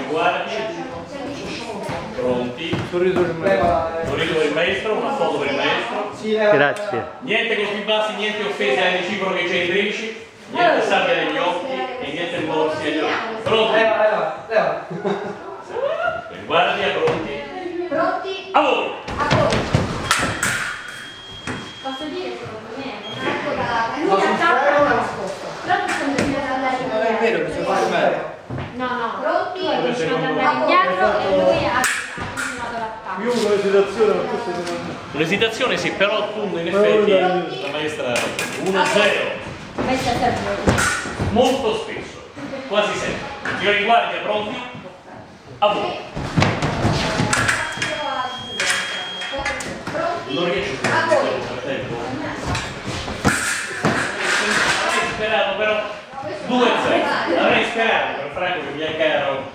guardie. Pronti. Sorriso del maestro. Sorriso per il maestro, una foto per il maestro. Grazie. Niente colpi bassi, niente offese ai reciproche centrici, niente sabbia negli occhi e niente rimorsi agli occhi. Pronti? Leva. Per guardia, pronti? Pronti? A voi! A voi. Posso dire secondo me? Lui attacca la risposta. Però tu stai andando andare Non è vero, bisogna fare bene. No. Pronti? Tu hai continuato ad andare indietro e lui ha continuato l'attacco. Io ho l'esitazione per queste domande. Un'esitazione sì, però tu in effetti la maestra 1-0. Messa sempre. Molto spesso, quasi sempre. Signori in guardia, pronti? A voi. Non riesco A voi. Avrei sperato però 2-0. Avrei sperato per Franco che mi è caro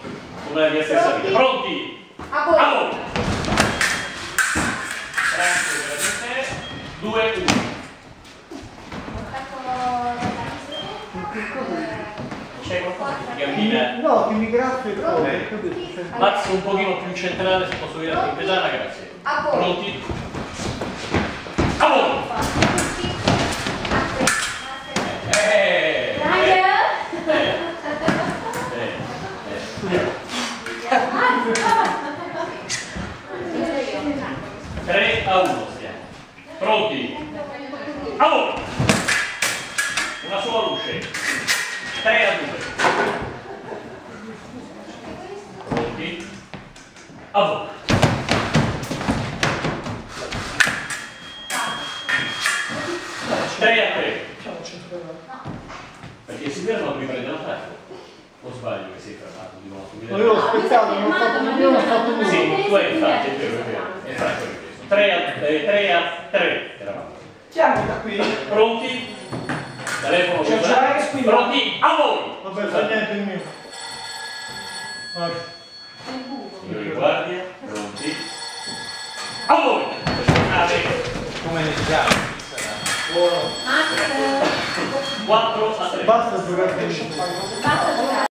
una mia stessa vita. Pronti? A voi. A voi. Franco per te. 2-1. C'è qualcosa che ti cammina? No, ti ringrazio. Max un pochino più centrale, se posso dire in pedana, grazie. A voi. Pronti? A voi! Tre a 1 stiamo. Pronti? A voi! Una sola luce. 3 a 2. Pronti? A voi! Tre a 3. Perché si fermano prima di l'attacco. O sbaglio che sei fermato di nuovo? Io ho aspettato, non ho fatto nulla. Sì, tu hai infatti, è vero. È Franco ripreso. 3 a 3 eravamo. Chiamo da qui. Pronti? Telefono C'è un cellulare che squilla. Pronti? A voi! Vabbè, fa niente il mio. Signori in guardia, pronti? A voi! Come ne diciamo? 4 a 3. Basta giocare. Basta giocare.